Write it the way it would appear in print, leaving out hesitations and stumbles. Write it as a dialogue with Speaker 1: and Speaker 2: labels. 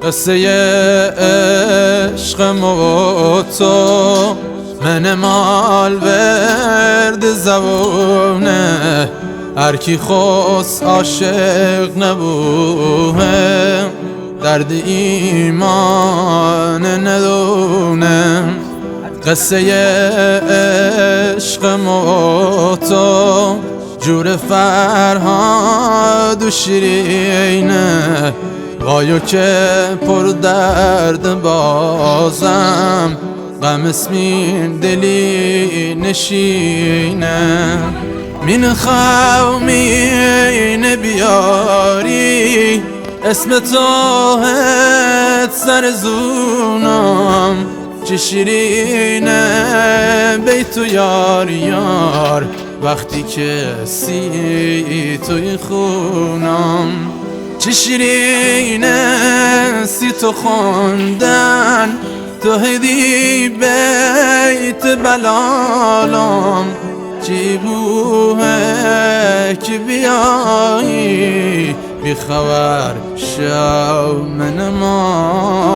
Speaker 1: قصه عشق ما تو من مال ورد زبونه هر کی خواست عاشق نبوه درد ایمان ندونه قصه عشق ما تو جور فرهاد و شیرینه وایو که پر درد بازم غم اسمین دلی نشینه من خومین بیاری اسم توهت سر زونم چه شیرینه بیتو یار یار وقتی که سی توی خونم چه شیرینه سی تو خوندن تو هدی بیت بلالم چی بوه که بیایی بی خبر شو من ما